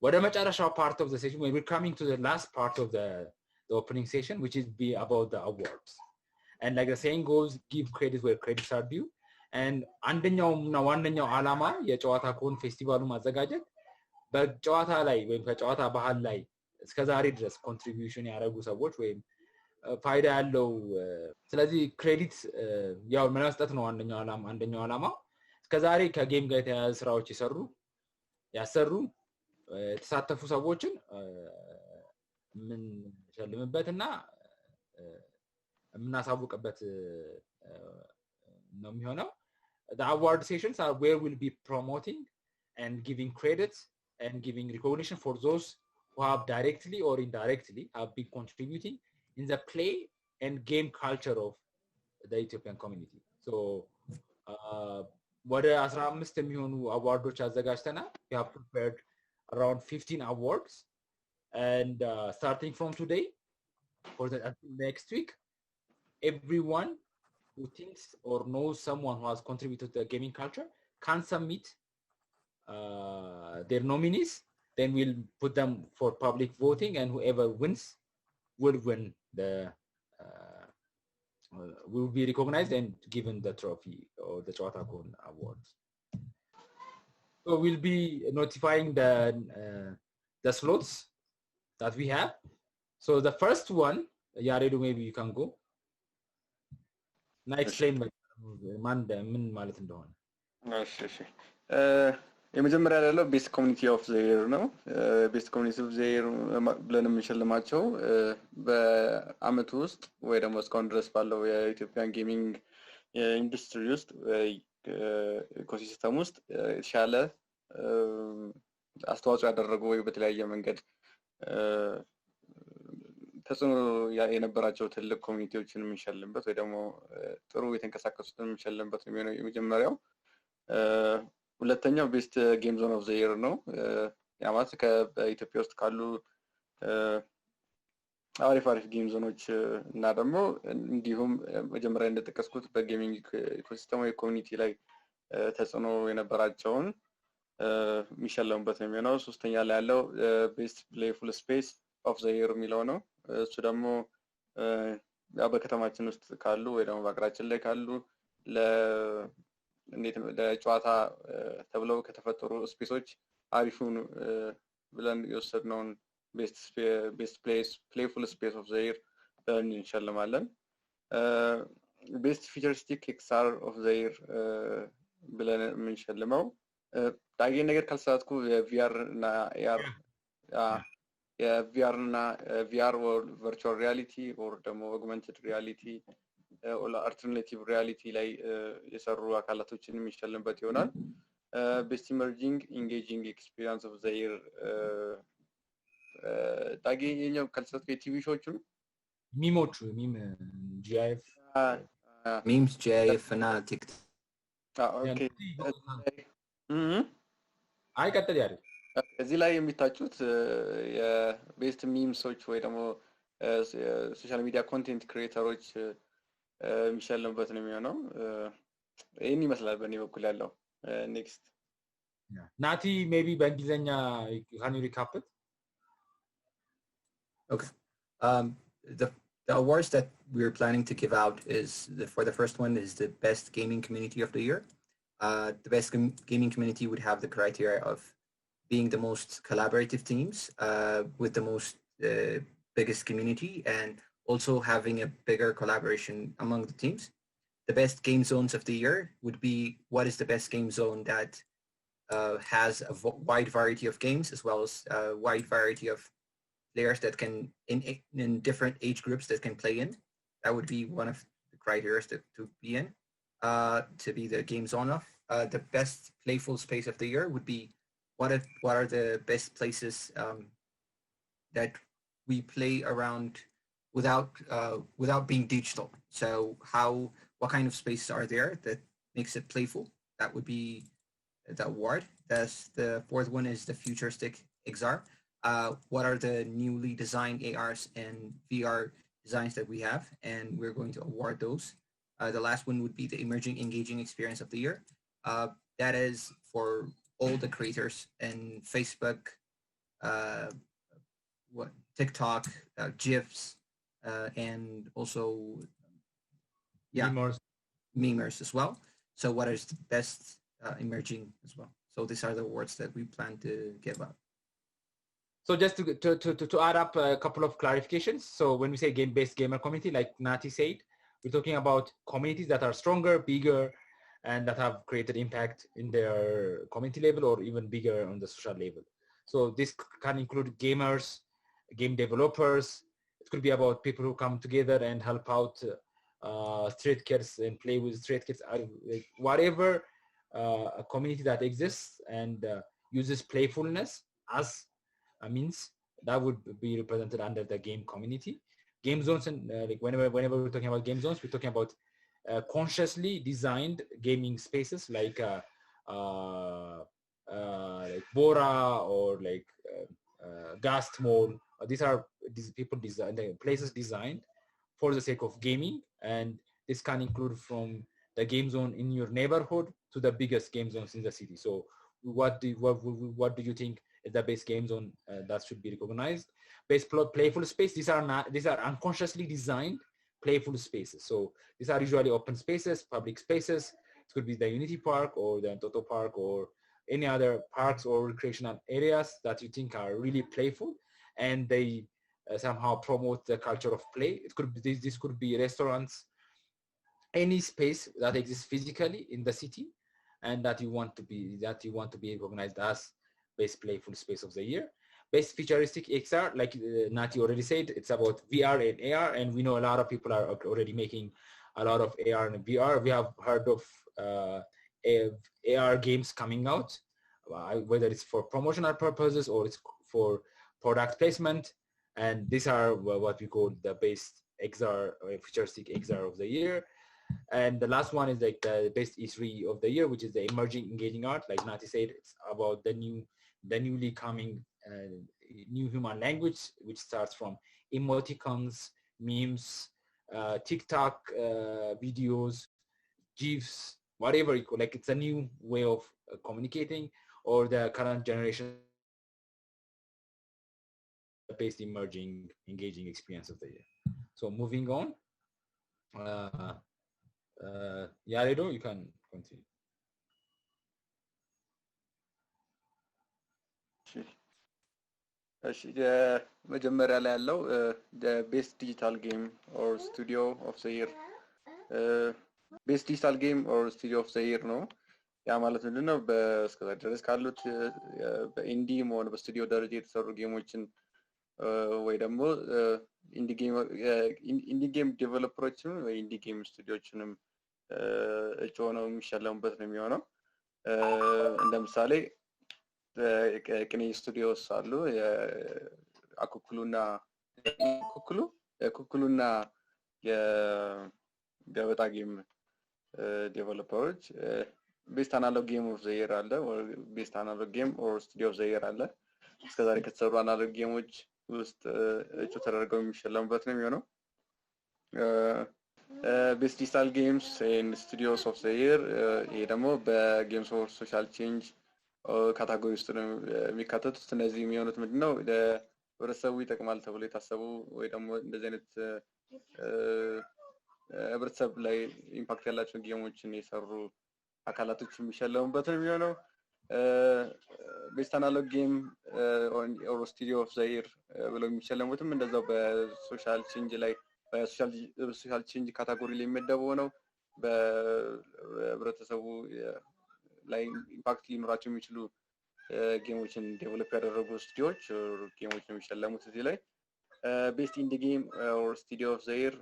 ወደ መጨረሻው part of the session, when we're coming to the last part of the opening session, which is be about the awards. And like the saying goes, give credit where credits are due. And አንደኛውና ዋነኛው ዓላማ የጨዋታ ኮን ፌስቲቫሉ ማዘጋጀት በጨዋታ ላይ ወይም ከጨዋታ ባህል ላይ እስከዛሬ ድረስ ኮንትሪቢዩሽን ያደረጉ ሰዎች ወይም ፋይዳ ያለው ስለዚህ ክሬዲት ያው መስጠት ነው አንደኛው ዓላማ እስከዛሬ ከጌም ጋር የተያያዘ ስራዎች ያሰሩ የተሳተፉ ሰዎችን ምን ሸልምበትና ምናሳውቅበት ነው የሚሆነው. The award sessions are where we'll be promoting and giving credits and giving recognition for those who have directly or indirectly have been contributing in the play and game culture of the Ethiopian community. So ወደ 15 የሚሆኑ አዋርዶች አዘጋጅተናል. We have prepared around 15 awards, and starting from today for the next week, everyone who thinks or knows someone who has contributed to the gaming culture can submit their nominees. Then we'll put them for public voting, and whoever wins will win will be recognized and given the trophy or the ChewataCon awards. So we'll be notifying the slots that we have. So the first one, Yaredu, maybe you can go. Now explain ምን ማለት እንደሆነ. እሺ የመጀመሪያ ያለው ቤስት ኮሚኒቲ ኦፍ ዘ ኢየር ነው. ቤስት ኮሚኒቲ ኦፍ ዘ ኢየር ብለን የምንሸልማቸው በአመቱ ውስጥ ወይ ደግሞ እስካሁን ድረስ ባለው የኢትዮጵያን ጌሚንግ ኢንዱስትሪ ውስጥ ኢኮሲስተም ውስጥ የተሻለ አስተዋጽኦ ያደረጉ ወይ በተለያየ መንገድ ተጽዕኖ የነበራቸው ትልቅ ኮሚኒቲዎችን የምንሸልምበት ወይ ደግሞ ጥሩ የተንቀሳቀሱትን የምንሸልምበት ነው የመጀመሪያው። ሁለተኛው ቤስት ጌም ዞን ኦፍ ዘ ኢየር ነው። ያ ማለት ከኢትዮጵያ ውስጥ ካሉ አሪፍ ጌም ዞኖች እና ደግሞ እንዲሁም መጀመሪያ እንደተጠቀስኩት በጌሚንግ ኢኮሲስተም ወይ ኮሚኒቲ ላይ ተጽዕኖ የነበራቸውን የሚሸለሙበት ነው የሚሆነው። ሶስተኛ ላይ ያለው ቤስት ፕሌይፉል ስፔስ ኦፍ ዘ ኢየር የሚለው ነው። እሱ ደግሞ ያው በከተማችን ውስጥ ካሉ ወይ ደግሞ በአገራችን ላይ ካሉ እንዴት ነው ለጨዋታ ተብለው ከተፈጠሩ ስፔሶች አሪፉን ብለን የወሰድነውን ቤስት ፕሌይፉል ስፔስ ኦፍ ዘ ኢየር እንሸልማለን። ቤስት ፊቸሪስቲክ ኤክስአር ኦፍ ዘ ኢየር ብለን የምንሸልመው ዳጊ ነገር ካልሳትኩ የቪአር እና የቪአር እና ቪአር or virtual reality or ደግሞ augmented reality or alternative reality ላይ የሰሩ አካላቶችን የሚሸልምበት ይሆናል። ቤስት ኢመርጂንግ ኢንጌጂንግ ኤክስፒሪየንስ ኦፍ ዘ ኢየር ዳጊ የኛው ካልሳትኩ የቲቪ ሾዎቹ ሚሞቹ ጂአይኤፍ ሚምስ ጂአይኤፍ እና ቲክቶክ ኦኬ አይቀጥል ያለ እዚህ ላይ የሚታጩት የቤስት ሚምሶች ወይ ደግሞ ሶሻል ሚዲያ ኮንቴንት ክሪኤተሮች የሚሸልሙበት ነው የሚሆነው። ይሄን ይመስላል በእኔ በኩል ያለው። ኔክስት ናቲ ሜቢ በእንግሊዘኛ can you recap it? Okay. The awards that we're planning to give out is for the first one is the best gaming community of the year. The best gaming community would have the criteria of being the most collaborative teams with the most biggest community and also having a bigger collaboration among the teams. The best game zones of the year would be what is the best game zone that has a wide variety of games as well as a wide variety of players that can in different age groups that can play in. That would be one of the criteria to be in to be the game zone of. The best playful space of the year would be what are the best places that we play around without being digital. So what kind of spaces are there that makes it playful? That would be the award. That's the fourth one is the futuristic XR. What are the newly designed ARs and VR designs that we have, and we're going to award those. The last one would be the emerging engaging experience of the year. That is for all the creators and Facebook what TikTok, GIFs, and also memers as well. So what is the best emerging as well? So these are the awards that we plan to give out. So just to add up a couple of clarifications. So when we say game-based gamer community, like Nati said, we're talking about communities that are stronger, bigger, and that have created impact in their community level or even bigger on the social level. So this can include gamers, game developers. It could be about people who come together and help out street kids and play with street kids, like whatever a community that exists and uses playfulness as a means, that would be represented under the game community. Game zones, and like whenever we're talking about game zones, we're talking about consciously designed gaming spaces like Bora or like Gast Mall. These are people design the places designed for the sake of gaming, and this can include from the game zone in your neighborhood to the biggest game zones in the city. So what do you think is the best game zone that should be recognized? Best playful space. These are unconsciously designed playful spaces. So these are usually open spaces, public spaces. It could be the Unity Park or the Toto Park or any other parks or recreational areas that you think are really playful, and they somehow promote the culture of play. It could be this could be restaurants, any space that exists physically in the city, and that you want to be recognized as best playful space of the year. Best futuristic XR, like Nati already said, it's about VR and AR, and we know a lot of people are already making a lot of AR and VR. We have heard of AR games coming out, whether it's for promotional purposes or it's for product placement, and these are what we call the best XR or futuristic XR of the year. And the last one is like the best E3 of the year, which is the emerging engaging art. Like Nati said, it's about the newly coming new human language, which starts from emoticons, memes, TikTok videos, GIFs, whatever you call. Like it's a new way of communicating, or the current generation based emerging engaging experience of the year. So moving on. Yaredo, you can continue. መጀመሪያ ላይ ያለው ቤስት ዲጂታል ጌም ኦር ስቱዲዮ ኦፍ ዘ ይር ቤስት ዲጂታል ጌም ኦር ስቱዲዮ ኦፍ ዘ ይር ነው። ያ ማለት ምንድነው? በእስከዛ ድረስ ካሉት በኢንዲ ሆነ በስቱዲዮ ደረጃ የተሰሩ ጌሞችን ወይ ደግሞ ኢንዲ ጌም ዴቨሎፐሮችን ወይ ኢንዲ ጌም ስቱዲዮችንም እጩ ሆነው የሚሸለሙበት ነው የሚሆነው። እንደምሳሌ ቅኔ ስቱዲዮስ አሉ። ኩኩሉና የገበጣ ጌም ዴቨሎፐሮች ቤስት አናሎግ ጌም ኦፍ ዘ ይር አለ፣ ቤስት አናሎግ ጌም ኦር ስቱዲዮ ኦፍ ዘ ይር አለ። እስከዛሬ ከተሰሩ አናሎግ ጌሞች ውስጥ እጩ ተደርገው የሚሸለሙበት ነው የሚሆነው። ቤስት ዲጂታል ጌምስ ኤንድ ስቱዲዮስ ኦፍ ዘ ይር፣ ይሄ ደግሞ በጌምስ ኦፍ ሶሻል ቼንጅ ካታጎሪ ውስጥ ነው የሚካተቱት። እነዚህ የሚሆኑት ምንድነው? ለህብረተሰቡ ይጠቅማል ተብሎ የታሰቡ ወይ ደግሞ እንደዚህ አይነት ህብረተሰብ ላይ ኢምፓክት ያላቸው ጌሞችን የሰሩ አካላቶች የሚሸለሙበት ነው የሚሆነው። ቤስት አናሎግ ጌም ኦር ስቱዲዮ ኦፍ ዘ ይር ብለው የሚሸለሙትም እንደዛው በሶሻል ቼንጅ ላይ በሶሻል ቼንጅ ካታጎሪ ላይ የሚመደበው ነው። በህብረተሰቡ ላይ ኢምፓክት ሊኖራቸው የሚችሉ ጌሞችን ዴቨሎፕ ያደረጉ ስቱዲዮች ጌሞችን የሚሸለሙት እዚህ ላይ። ቤስት ኢንዲ ጌም ኦር ስቱዲዮ ኦፍ ዘ ይር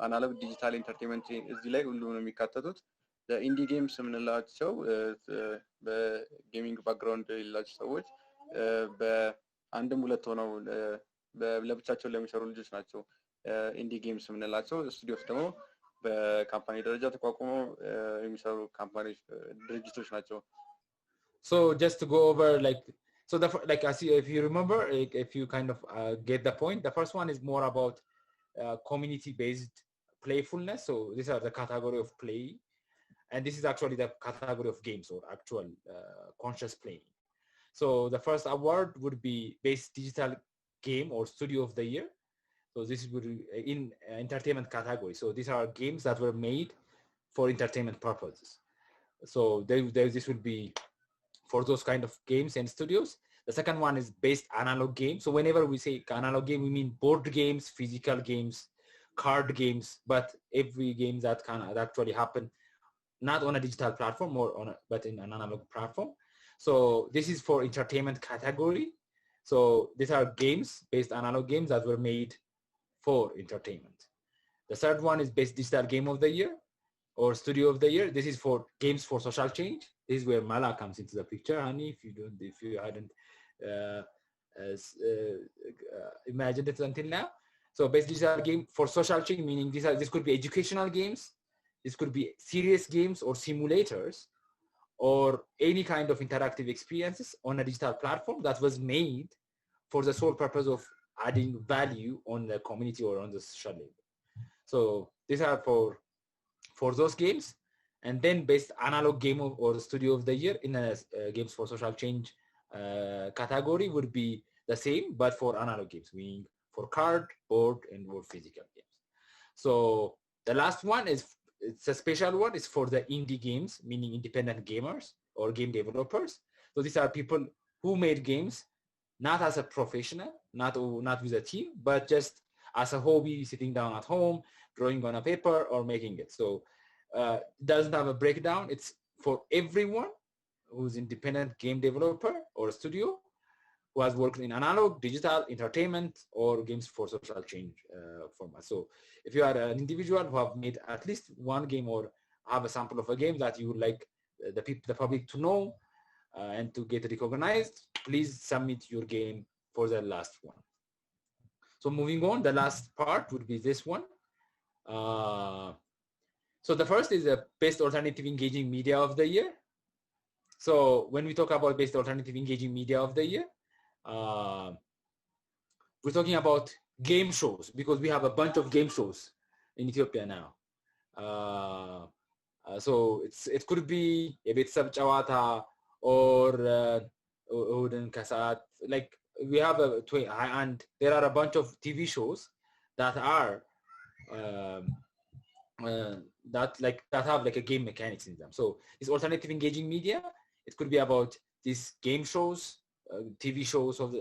አናሎግ ዲጂታል ኢንተርቴይንመንት እዚህ ላይ ሁሉም ነው የሚካተቱት። ኢንዲ ጌምስ የምንላቸው በጌሚንግ ባክግራውንድ የሌላቸው ሰዎች በአንድም ሁለት ሆነው ለብቻቸው ለሚሰሩ ልጆች ናቸው ኢንዲ ጌምስ የምንላቸው። ስቱዲዮስ ደግሞ በካምፓኒ ደረጃ ተቋቁመው የሚሰሩ ካምፓኒዎች ድርጅቶች ናቸው። So just to go over if you remember, if you kind of get the point, the first one is more about community-based playfulness. So these are the category of play, and this is actually the category of games or actual conscious playing. So the first award would be Best Digital Game or Studio of the Year. So this would be in entertainment category. So these are games that were made for entertainment purposes. So this would be for those kind of games and studios. The second one is Best Analog Game. So whenever we say analog game, we mean board games, physical games, card games, but every game that can actually happen not on a digital platform but in an analog platform. So this is for entertainment category. So these are games, based analog games that were made for entertainment. The third one is Best Digital Game of the Year or Studio of the Year. This is for games for social change. This is where Mala comes into the picture, honey. If you hadn't imagined it until now. So Best Digital Game for social change, meaning this could be educational games, this could be serious games or simulators, or any kind of interactive experiences on a digital platform that was made for the sole purpose of adding value on the community or on the social level. So these are for those games. And then Best Analog Game or Studio of the Year in a games for social change category would be the same, but for analog games, meaning for card, board, and or physical games. So the last one it's a special one, is for the indie games, meaning independent gamers or game developers. So these are people who made games not as a professional, not with a team, but just as a hobby, sitting down at home, drawing on a paper or making it. So it doesn't have a breakdown. It's for everyone who's independent game developer or studio who has worked in analog, digital, entertainment, or games for social change format. So if you are an individual who have made at least one game or have a sample of a game that you would like the public to know and to get recognized, please submit your game for the last one. So moving on, the last part would be this one. So the first is the Best Alternative Engaging Media of the Year. So when we talk about Best Alternative Engaging Media of the Year, we're talking about game shows, because we have a bunch of game shows in Ethiopia now. So it could be a bit sub Chewata or like we have and there are a bunch of TV shows that are that have like a game mechanics in them. So it's alternative engaging media. It could be about these game shows, TV shows of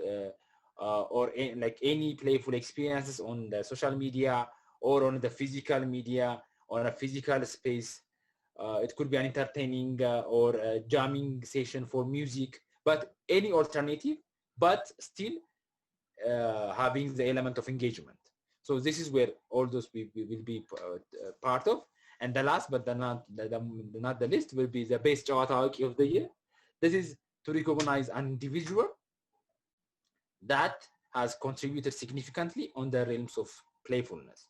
or like any playful experiences on the social media or on the physical media, on a physical space. It could be an entertaining or a jamming session for music, but any alternative, but still having the element of engagement. So this is where all those will be part of. And the last, but not the least, will be the Best Chewata of the Year. This is to recognize an individual that has contributed significantly on the realms of playfulness.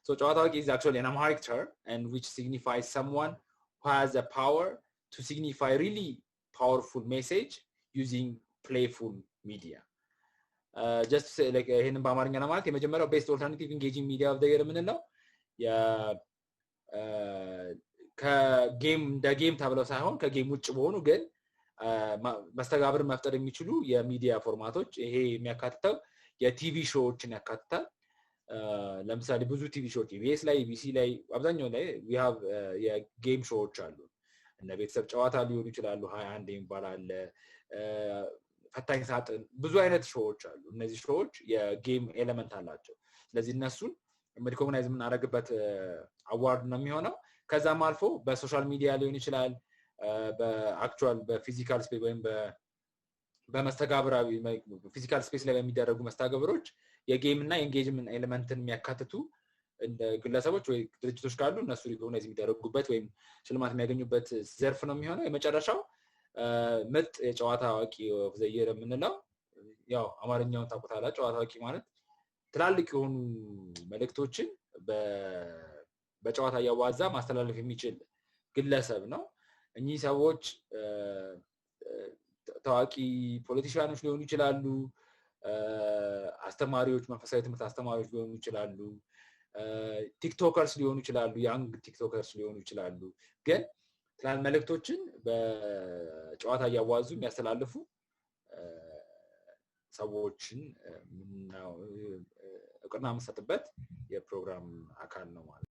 So Chewata is actually an Amharic term, and which signifies someone who has the power to signify really powerful message using playful media. Just to say, like ይሄንን በአማርኛ ለማለት የመጀመሪያው ቤስት ኦልተርናቲቭ ኢንጌጂንግ ሚዲያ ኦፍ ዘ ኢየር የምንለው ከጌም እንደ ጌም ተብለው ሳይሆን ከጌም ውጭ በሆኑ ግን መስተጋብር መፍጠር የሚችሉ የሚዲያ ፎርማቶች። ይሄ የሚያካትተው የቲቪ ሾዎችን ያካትታል። ለምሳሌ ብዙ ቲቪ ሾዎች ኢቢኤስ ላይ፣ ኢቢሲ ላይ፣ አብዛኛው ላይ we have የጌም ሾዎች አሉ። እነ ቤተሰብ ጨዋታ ሊሆኑ ይችላሉ፣ 21 የሚባል አለ፣ ፈታኝ ሳጥን፣ ብዙ አይነት ሾዎች አሉ። እነዚህ ሾዎች የጌም ኤሌመንት አላቸው። ስለዚህ እነሱን ሪኮግናይዝ የምናደርግበት አዋርድ ነው የሚሆነው። ከዛም አልፎ በሶሻል ሚዲያ ሊሆን ይችላል፣ በአክቹዋል በፊዚካል ስፔስ ወይም በመስተጋብራዊ ፊዚካል ስፔስ ላይ በሚደረጉ መስተጋብሮች የጌም እና የኤንጌጅመንት ኤሌመንትን የሚያካትቱ ግለሰቦች ወይ ድርጅቶች ካሉ እነሱ ሪኮግናይዝ የሚደረጉበት ወይም ሽልማት የሚያገኙበት ዘርፍ ነው የሚሆነው። የመጨረሻው ምርጥ የጨዋታ አዋቂ ኦፍ ዘ ኢየር የምንለው ያው አማርኛውን ታውቁታላችሁ። ጨዋታ አዋቂ ማለት ትላልቅ የሆኑ መልእክቶችን በጨዋታ ያዋዛ ማስተላለፍ የሚችል ግለሰብ ነው። እኚህ ሰዎች ታዋቂ ፖለቲሻኖች ሊሆኑ ይችላሉ፣ አስተማሪዎች፣ መንፈሳዊ ትምህርት አስተማሪዎች ሊሆኑ ይችላሉ፣ ቲክቶከርስ ሊሆኑ ይችላሉ፣ ያንግ ቲክቶከርስ ሊሆኑ ይችላሉ። ግን ትላልቅ መልእክቶችን በጨዋታ ያዋዙ የሚያስተላልፉ ሰዎችን እውቅና የምንሰጥበት የፕሮግራም አካል ነው ማለት ነው።